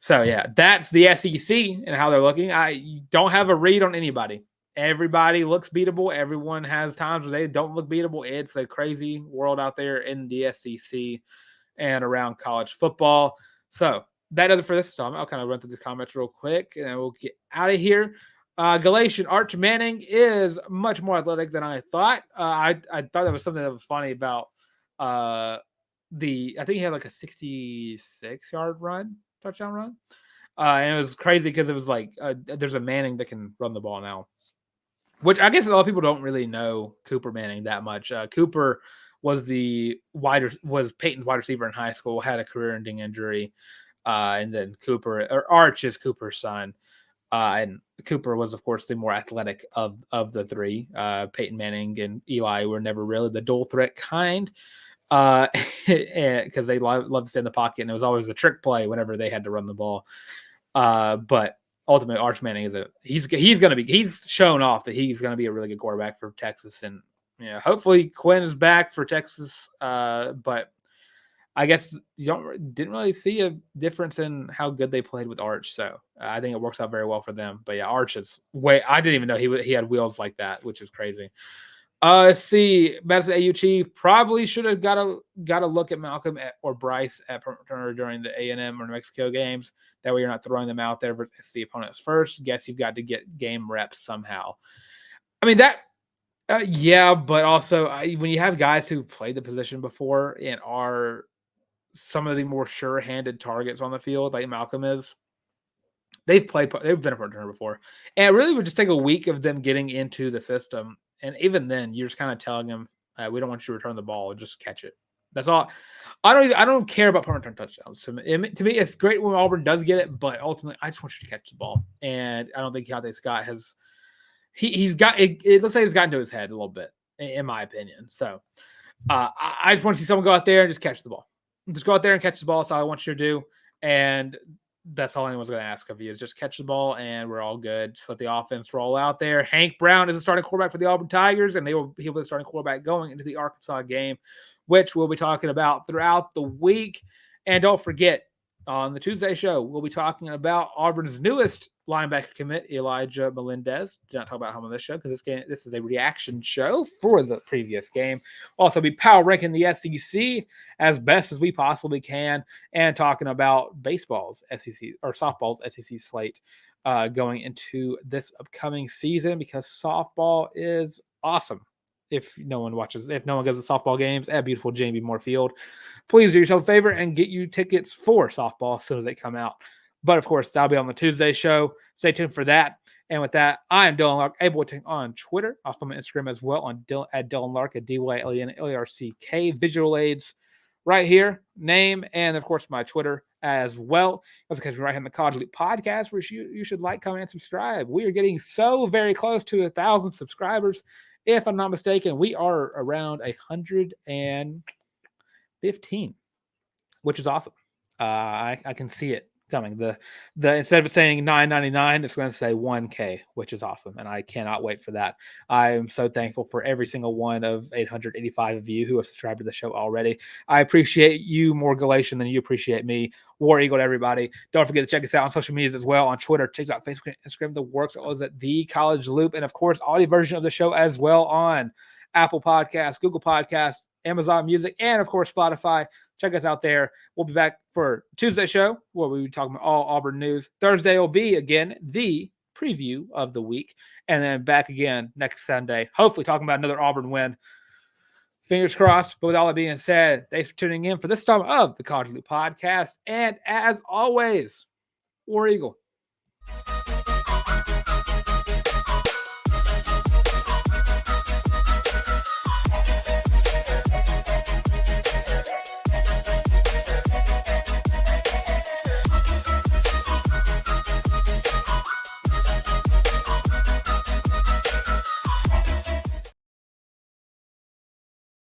So, yeah, that's the SEC and how they're looking. I don't have a read on anybody. Everybody looks beatable. Everyone has times where they don't look beatable. It's a crazy world out there in the SEC and around college football. So that does it for this time. I'll kind of run through the comments real quick, and then we'll get out of here. Galatian Arch Manning is much more athletic than I thought. I thought that was something that was funny about I think he had like a 66-yard touchdown run. And it was crazy because it was like there's a Manning that can run the ball now, which I guess a lot of people don't really know Cooper Manning that much. Cooper was Peyton's wide receiver in high school, had a career-ending injury, and then Arch is Cooper's son. And Cooper was, of course, the more athletic of the three. Peyton Manning and Eli were never really the dual threat kind, because they love to stay in the pocket, and it was always a trick play whenever they had to run the ball. But ultimately, Arch Manning he's shown off that he's going to be a really good quarterback for Texas, and hopefully Quinn is back for Texas. But I guess you didn't really see a difference in how good they played with Arch, so I think it works out very well for them. But yeah, Arch is I didn't even know he had wheels like that, which is crazy. Let's see, Madison AU Chief probably should have got a look at Malcolm or Bryce at returner during the A&M or New Mexico games. That way you're not throwing them out there versus the opponents first. Guess you've got to get game reps somehow. I mean, that, yeah, but also when you have guys who've played the position before and are some of the more sure-handed targets on the field, like Malcolm is, they've been a returner before. And it really would just take a week of them getting into the system. And even then, you're just kind of telling them, we don't want you to return the ball, just catch it. That's all. I don't care about punt return touchdowns. To me, it's great when Auburn does get it, but ultimately, I just want you to catch the ball. And I don't think Keontae Scott has. He's got it. It looks like he's gotten to his head a little bit, in my opinion. So I just want to see someone go out there and just catch the ball. Just go out there and catch the ball. That's all I want you to do. And that's all anyone's going to ask of you is just catch the ball, and we're all good. Just let the offense roll out there. Hank Brown is the starting quarterback for the Auburn Tigers, and he'll be the starting quarterback going into the Arkansas game, which we'll be talking about throughout the week. And don't forget, on the Tuesday show, we'll be talking about Auburn's newest linebacker commit, Elijah Melendez. Do not talk about him on this show because this is a reaction show for the previous game. We'll also be power ranking the SEC as best as we possibly can and talking about baseball's SEC or softball's SEC slate going into this upcoming season, because softball is awesome. If no one goes to softball games at beautiful Jamie Moore Field, please do yourself a favor and get you tickets for softball as soon as they come out. But of course, that'll be on the Tuesday show. Stay tuned for that. And with that, I am Dylan Larck, able to on Twitter. I'll follow my Instagram as well at Dylan Larck at DYLENLARCK. Visual aids right here, name, and of course my Twitter as well. Also catch me right here in the College Elite Podcast, which you should like, comment, and subscribe. We are getting so very close to 1,000 subscribers. If I'm not mistaken, we are around 115, which is awesome. I can see it coming. The instead of saying $9.99, it's going to say $1K, which is awesome, and I cannot wait for that. I am so thankful for every single one of 885 of you who have subscribed to the show already. I appreciate you more, Galatian, than you appreciate me. War Eagle to everybody. Don't forget to check us out on social medias as well, on Twitter, TikTok, Facebook, Instagram, the works. All is at The College Loop, and of course, audio version of the show as well on Apple Podcasts, Google Podcasts, Amazon Music, and of course Spotify. Check us out there. We'll be back for Tuesday show where we'll be talking about all Auburn news. Thursday will be again the preview of the week, and then back again next Sunday, hopefully talking about another Auburn win. Fingers crossed. But with all that being said, thanks for tuning in for this time of the College Loop Podcast. And as always, War Eagle.